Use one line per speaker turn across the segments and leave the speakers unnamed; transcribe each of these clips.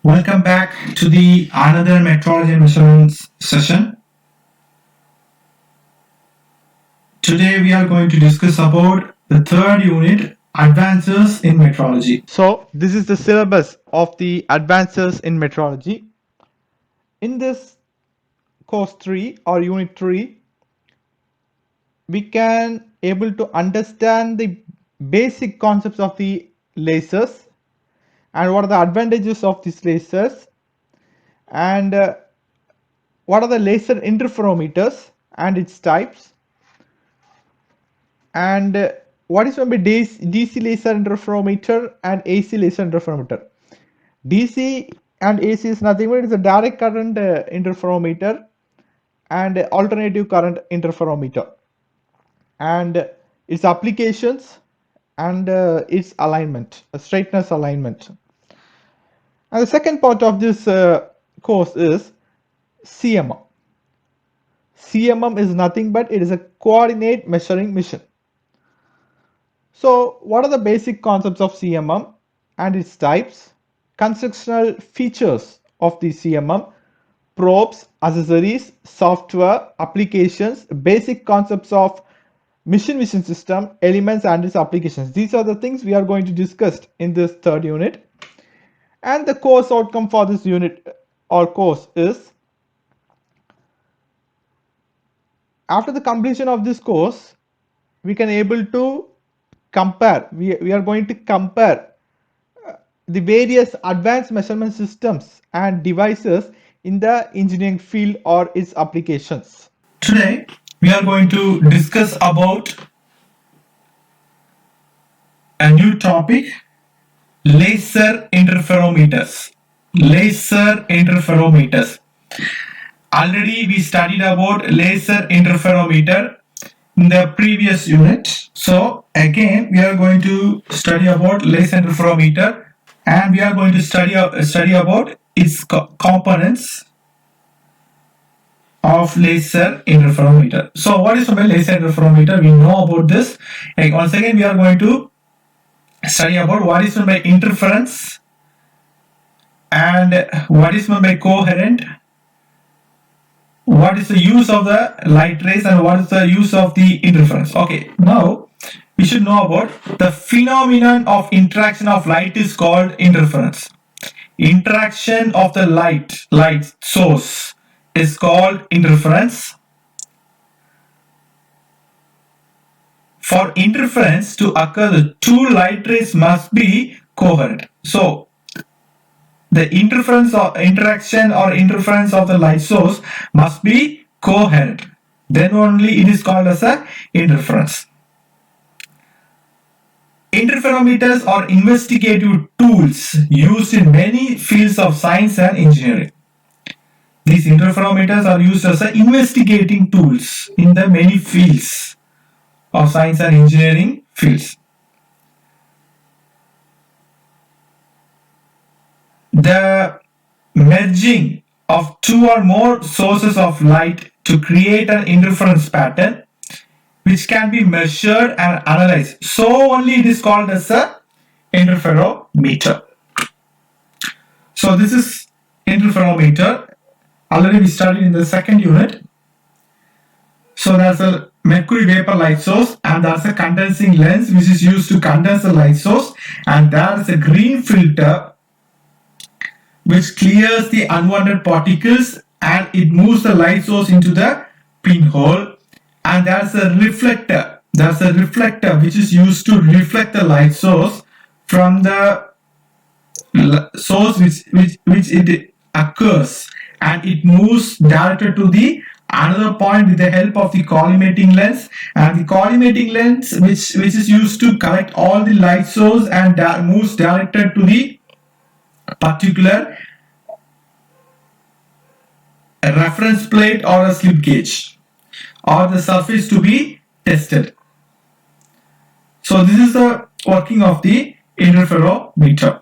Welcome back to the another metrology measurements session. Today we are going to discuss about the third unit, advances in metrology.
So this is the syllabus of the advances in metrology. In this course 3 or unit 3, we can able to understand the basic concepts of the lasers and what are the advantages of these lasers and what are the laser interferometers and its types and what is maybe DC laser interferometer and AC laser interferometer. DC and AC is nothing but it's a direct current interferometer and alternative current interferometer and its applications and its alignment, straightness alignment. And the second part of this course is CMM. CMM is nothing but it is a coordinate measuring mission. So what are the basic concepts of CMM and its types, constructional features of the CMM, probes, accessories, software, applications, basic concepts of machine vision system, elements and its applications. These are the things we are going to discuss in this third unit. And the course outcome for this unit or course is, after the completion of this course, we can able to compare, we are going to compare the various advanced measurement systems and devices in the engineering field or its applications.
Today we are going to discuss about a new topic, laser interferometers. Laser interferometers. Already we studied about laser interferometer in the previous unit. So again we are going to study about laser interferometer and we are going to study about its components of laser interferometer. So what is a laser interferometer? We know about this. And once again we are going to study about what is meant by interference and what is meant by coherent, what is the use of the light rays and what is the use of the interference. Okay, now we should know about the phenomenon of interaction of light is called interference. Interaction of the light source is called interference. For interference to occur, the two light rays must be coherent. So the interaction or interference of the light source must be coherent. Then only it is called as a interference. Interferometers are investigative tools used in many fields of science and engineering. These interferometers are used as investigating tools in the many fields of science and engineering fields. The merging of two or more sources of light to create an interference pattern which can be measured and analyzed. So only it is called as a interferometer. So this is interferometer. Already we studied in the second unit. So there's a mercury vapor light source and there's a condensing lens which is used to condense the light source, and there is a green filter which clears the unwanted particles and it moves the light source into the pinhole. And there's a reflector. There's a reflector which is used to reflect the light source from the source which it occurs, and it moves directed to the another point with the help of the collimating lens, and the collimating lens which is used to collect all the light source and moves directed to the particular reference plate or a slip gauge or the surface to be tested. So this is the working of the interferometer.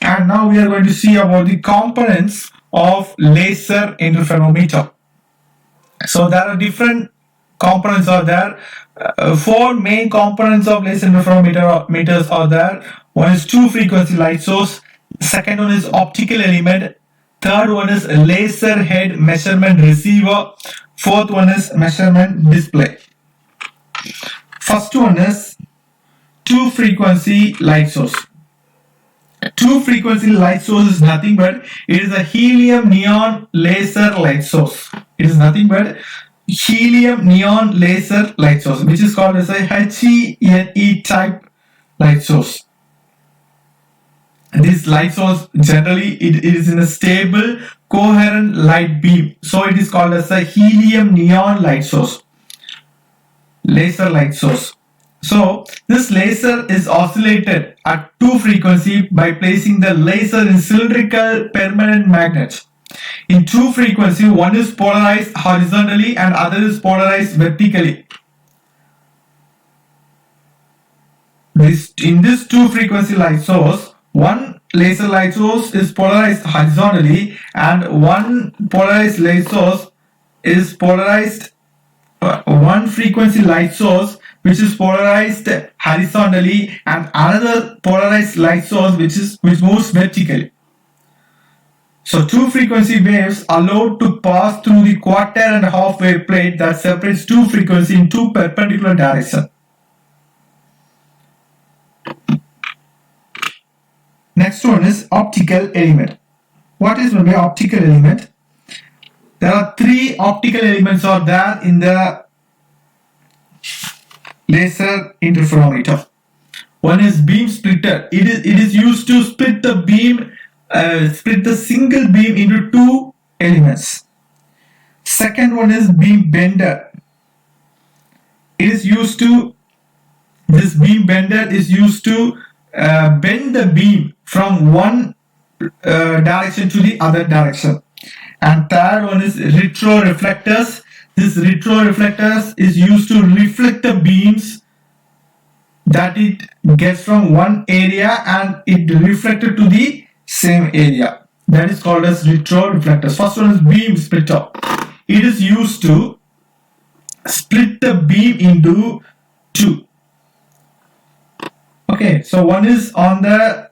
And now we are going to see about the components of laser interferometer. So there are different components are there. Four main components of laser interferometers are there. One is two frequency light source, Second one is optical element. Third one is laser head measurement receiver. Fourth one is measurement display. First one is two frequency light source. Two frequency light source is nothing but it is a helium neon laser light source. It is nothing but helium neon laser light source, which is called as a HENE type light source. This light source generally it is in a stable coherent light beam, so it is called as a helium neon light source, laser light source. So this laser is oscillated at two frequency by placing the laser in cylindrical permanent magnets. In two frequency, one is polarized horizontally and other is polarized vertically. In this two frequency light source, one laser light source is polarized horizontally and one polarized light source is polarized, one frequency light source which is polarized horizontally and another polarized light source which moves vertically. So two frequency waves allowed to pass through the quarter and half wave plate that separates two frequencies in two perpendicular directions. Next one is optical element. What is an optical element? There are three optical elements are there in the laser interferometer. One is beam splitter. It is used to split the beam, split the single beam into two elements. Second one is beam bender. This beam bender is used to bend the beam from one direction to the other direction. And third one is retroreflectors. This retroreflectors is used to reflect the beams that it gets from one area and it reflected to the same area. That is called as retroreflectors. First one is beam splitter. It is used to split the beam into two. Okay, so one is on the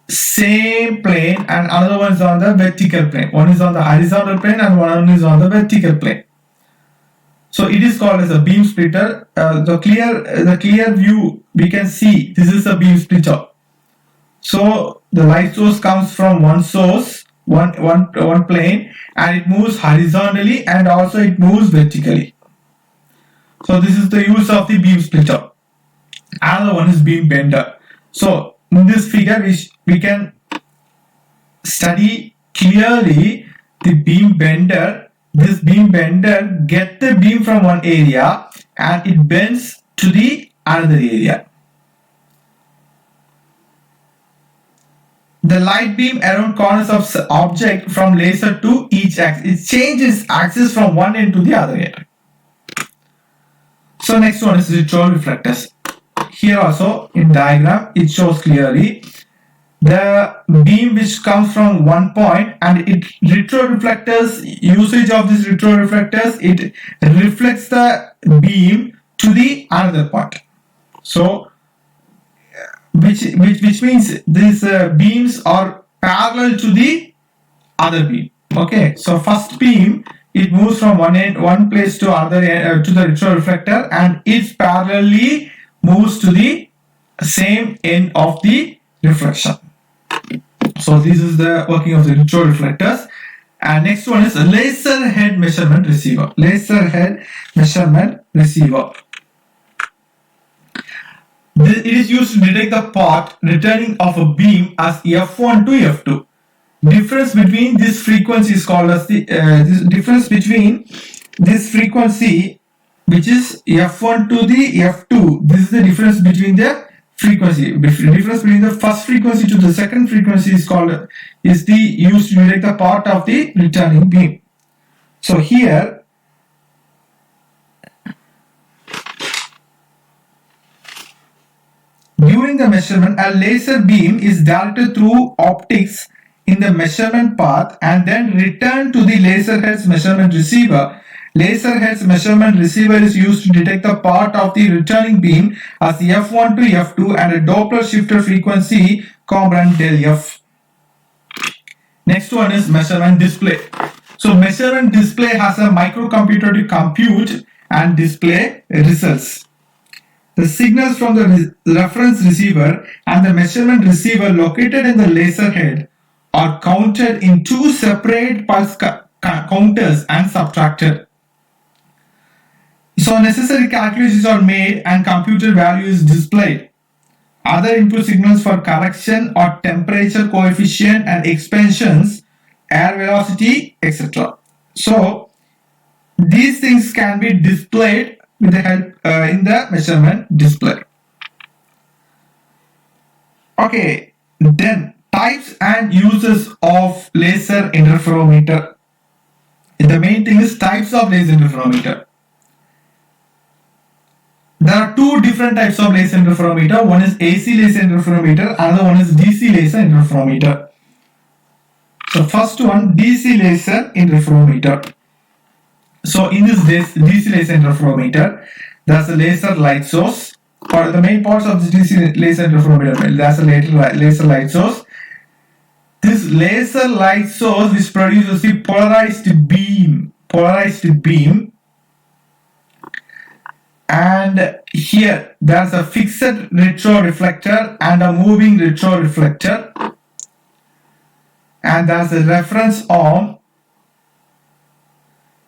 same plane and another one is on the vertical plane. One is on the horizontal plane and one is on the vertical plane. So it is called as a beam splitter. The clear view we can see this is a beam splitter. So the light source comes from one source, one plane, and it moves horizontally and also it moves vertically. So this is the use of the beam splitter. Another one is beam bender. So in this figure we can study clearly the beam bender. This beam bender gets the beam from one area and it bends to the another area. The light beam around corners of object from laser to each axis. It changes axis from one end to the other end. So next one is retroreflectors. Here also in diagram it shows clearly the beam which comes from one point and it retroreflectors, usage of this retroreflectors, it reflects the beam to the another point. So which means these beams are parallel to the other beam. Okay, so first beam it moves from one place to other to the retroreflector and it parallelly moves to the same end of the reflection. So this is the working of the retroreflectors. And next one is a laser head measurement receiver. Laser head measurement receiver. It is used to detect the path returning of a beam as F1 to F2. Difference between this frequency is called as the difference between this frequency, which is F1 to the F2. This is the difference between the frequency. The difference between the first frequency to the second frequency is used to detect the path of the returning beam. So here during the measurement, a laser beam is directed through optics in the measurement path and then returned to the laser head's measurement receiver. Laser head's measurement receiver is used to detect the path of the returning beam as F1 to F2 and a Doppler shifter frequency component del F. next one is measurement display. So measurement display has a microcomputer to compute and display results. The signals from the reference receiver and the measurement receiver located in the laser head are counted in two separate pulse counters and subtracted. So necessary calculations are made and computed value is displayed. Other input signals for correction are temperature coefficient and expansions, air velocity, etc. So these things can be displayed with the help in the measurement display. Okay, then types and uses of laser interferometer. The main thing is types of laser interferometer. There are two different types of laser interferometer. One is AC laser interferometer, another one is DC laser interferometer. So first one, DC laser interferometer. So in this DC laser interferometer, there's a laser light source. For the main parts of the DC laser interferometer, there's a laser light source. This laser light source which produces the polarized beam, and here there's a fixed retro reflector and a moving retro reflector, and there's a reference arm.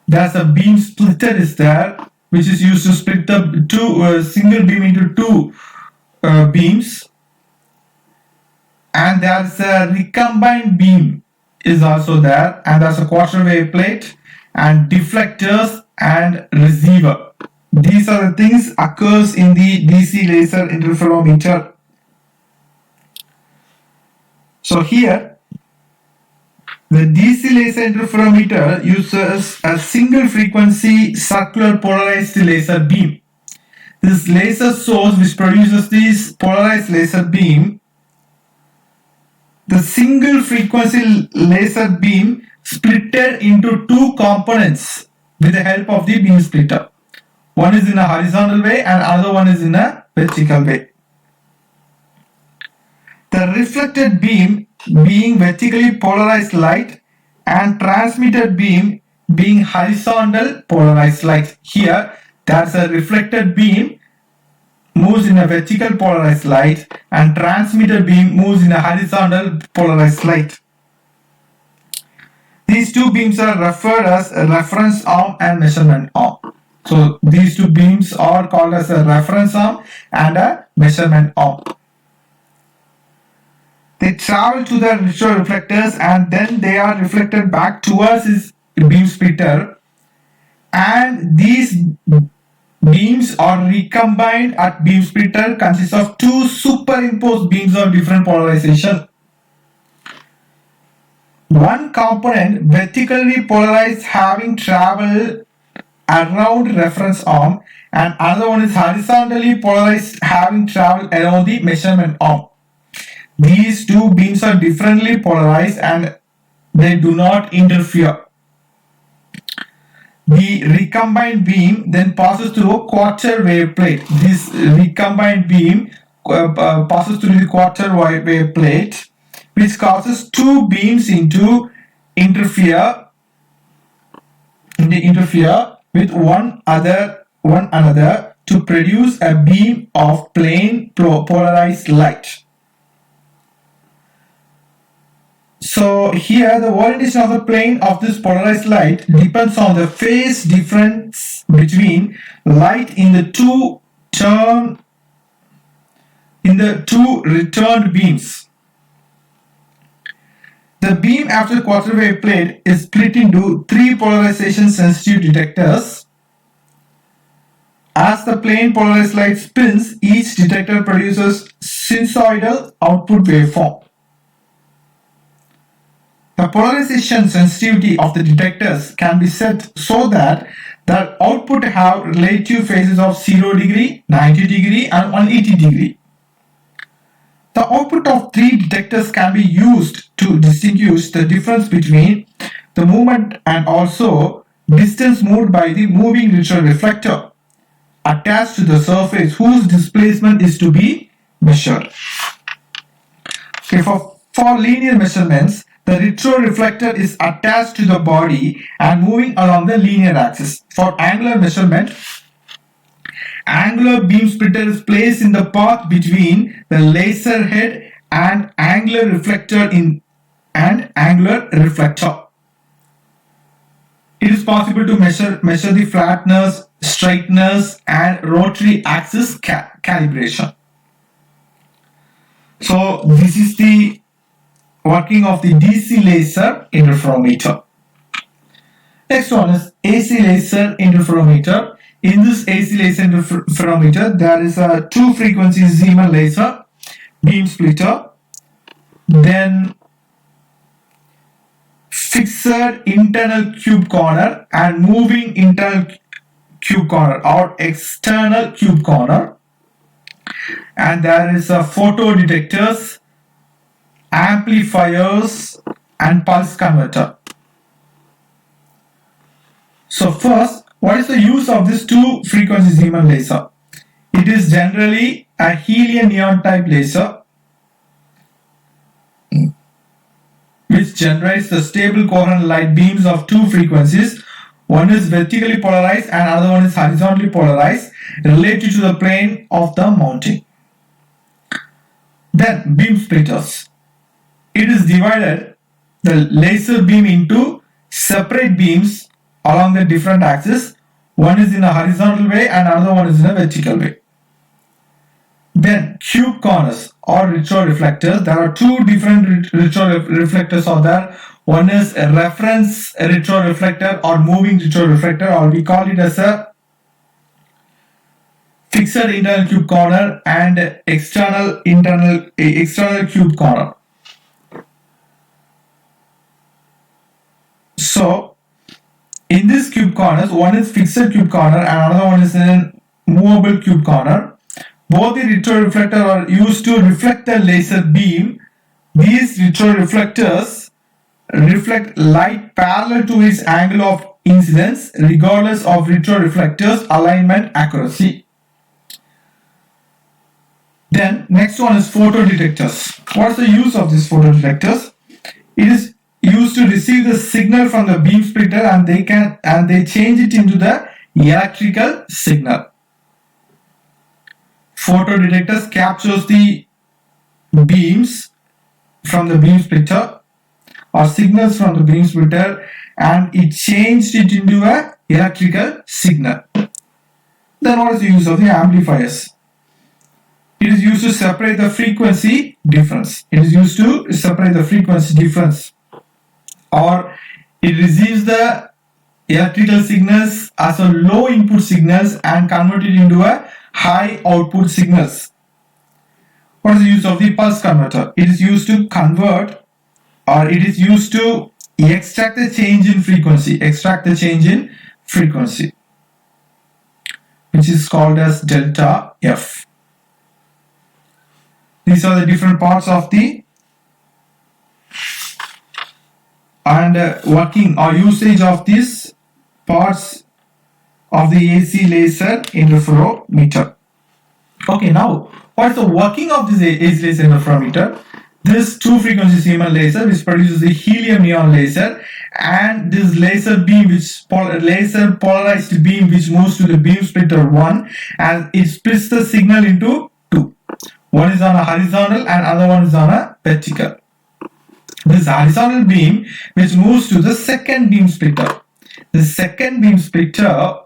There's a beam splitter is there, which is used to split the single beam into two beams, and there's a recombined beam is also there, and there's a quarter wave plate and deflectors and receiver. These are the things occurs in the DC laser interferometer. So here the DC laser interferometer uses a single frequency circular polarized laser beam. This laser source which produces this polarized laser beam, the single frequency laser beam splitted into two components with the help of the beam splitter. One is in a horizontal way and other one is in a vertical way. The reflected beam being vertically polarized light and transmitted beam being horizontal polarized light. Here there's a reflected beam moves in a vertical polarized light and transmitted beam moves in a horizontal polarized light. These two beams are referred as a reference arm and measurement arm. So these two beams are called as a reference arm and a measurement arm. They travel to the retro reflectors and then they are reflected back towards this beam splitter, and these beams are recombined at beam splitter consists of two superimposed beams of different polarization. One component vertically polarized having traveled around reference arm, and another one is horizontally polarized having traveled around the measurement arm. These two beams are differently polarized and they do not interfere. The recombined beam then passes through a quarter wave plate. This recombined beam passes through the quarter wave plate, which causes two beams to interfere with one another to produce a beam of plane polarized light. So here the orientation of the plane of this polarized light depends on the phase difference between light in the two returned beams. The beam after quarter wave plate is split into three polarization sensitive detectors. As the plane polarized light spins, each detector produces sinusoidal output waveform. The polarization sensitivity of the detectors can be set so that the output have relative phases of 0 degree, 90 degree and 180 degree. The output of three detectors can be used to distinguish the difference between the movement and also distance moved by the moving retro reflector attached to the surface whose displacement is to be measured. Okay, for linear measurements, The retroreflector is attached to the body and moving along the linear axis. For angular measurement, angular beam splitter is placed in the path between the laser head and angular reflector and angular reflector. It is possible to measure the flatness, straightness, and rotary axis calibration. So this is the working of the DC laser interferometer. Next one is AC laser interferometer. In this AC laser interferometer, there is a 2 frequency Zeeman laser beam splitter, then fixed internal cube corner and moving internal cube corner or external cube corner, and there is a photo detectors, amplifiers, and pulse converter. So first, what is the use of this 2 frequency Zeeman laser? It is generally a helium neon type laser which generates the stable coherent light beams of 2 frequencies. One is vertically polarized and another one is horizontally polarized related to the plane of the mounting. Then beam splitters. It is divided the laser beam into separate beams along the different axes. One is in a horizontal way and another one is in a vertical way. Then cube corners or retroreflectors. There are 2 different retroreflectors are there. One is a reference retroreflector or moving retroreflector, or we call it as a fixed internal cube corner and external cube corner. So in this cube corners, one is fixed cube corner and another one is a movable cube corner. Both the retroreflectors are used to reflect the laser beam. These retroreflectors reflect light parallel to its angle of incidence regardless of retroreflectors alignment accuracy. Then next one is photodetectors. What is the use of these photodetectors? It is used to receive the signal from the beam splitter and they change it into the electrical signal. Photodetectors captures the beams from the beam splitter or signals from the beam splitter and it changed it into a electrical signal. Then what is the use of the amplifiers? It is used to separate the frequency difference. It is used to separate the frequency difference, or it receives the electrical signals as a low input signals and convert it into a high output signals. What is the use of the pulse converter? It is used to convert, or it is used to extract the change in frequency, which is called as delta F. These are the different parts of the working or usage of these parts of the AC laser interferometer. Okay, now what is the working of this AC laser interferometer? This 2 frequency Zeeman laser which produces the helium neon laser, and this laser beam laser polarized beam which moves to the beam splitter 1 and it splits the signal into 2. One is on a horizontal and other one is on a vertical. This horizontal beam which moves to the second beam splitter. The second beam splitter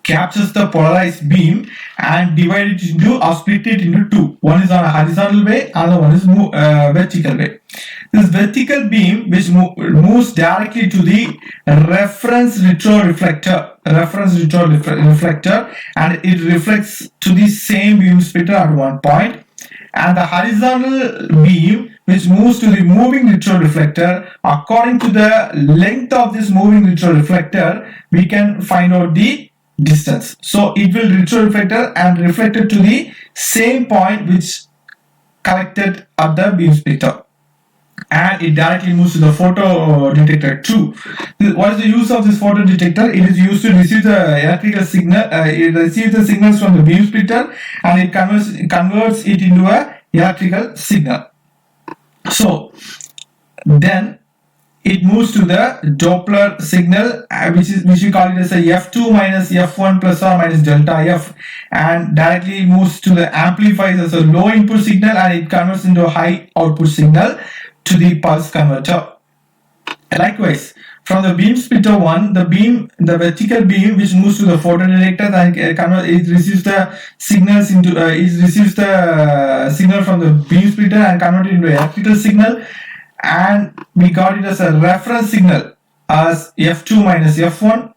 captures the polarized beam and divides it into or split it into 2. One is on a horizontal way, another one is vertical way. This vertical beam which moves directly to the reference retroreflector and it reflects to the same beam splitter at one point, and the horizontal beam which moves to the moving retroreflector. According to the length of this moving retroreflector, we can find out the distance. So it will retroreflector and reflect it to the same point which collected at the beam splitter, and it directly moves to the photo detector 2. What is the use of this photo detector? It is used to receive the electrical signal. It receives the signals from the beam splitter and it converts it into a electrical signal. So then it moves to the Doppler signal, which we call it as a F2 minus F1 plus or minus delta F, and directly moves to the amplifiers as a low input signal, and it converts into a high output signal to the pulse converter. Likewise, from the beam splitter 1, the vertical beam which moves to the photodetector, and it receives the signals into it receives the signal from the beam splitter and convert it into electrical signal, and we got it as a reference signal as F2 minus F1,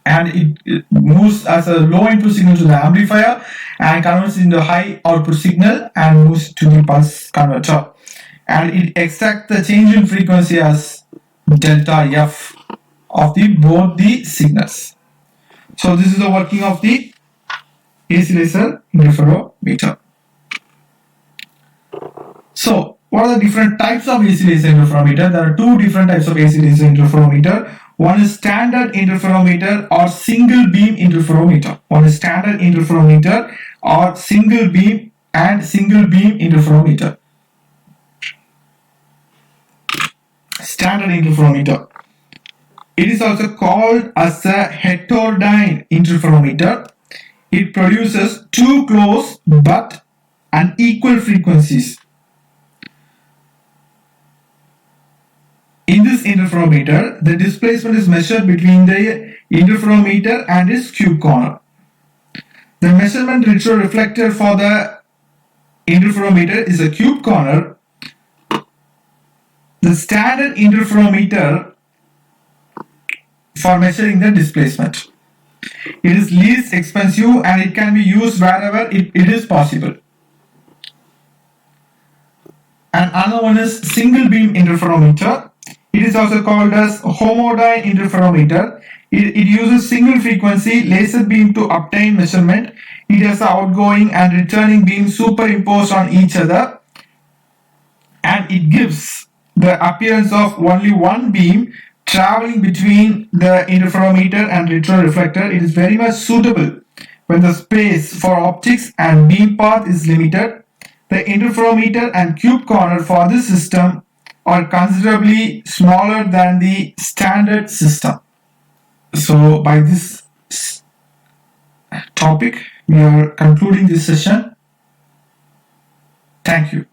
and it moves as a low input signal to the amplifier and converts into a high output signal and moves to the pulse converter, and it extracts the change in frequency as delta F of both the signals. So this is the working of the AC laser interferometer. So what are the different types of AC laser interferometer? There are two different types of AC laser interferometer. One is standard interferometer or single beam interferometer. One is standard interferometer or single beam and single beam interferometer. Standard interferometer. It is also called as a heterodyne interferometer. It produces two close but unequal frequencies. In this interferometer, the displacement is measured between the interferometer and its cube corner. The measurement reflector for the interferometer is a cube corner. The standard interferometer for measuring the displacement. It is least expensive and it can be used wherever it is possible. And another one is single beam interferometer. It is also called as homodyne interferometer. It uses single frequency laser beam to obtain measurement. It has outgoing and returning beams superimposed on each other, and it gives the appearance of only one beam traveling between the interferometer and retroreflector. It is very much suitable when the space for optics and beam path is limited. The interferometer and cube corner for this system are considerably smaller than the standard system. So by this topic, we are concluding this session. Thank you.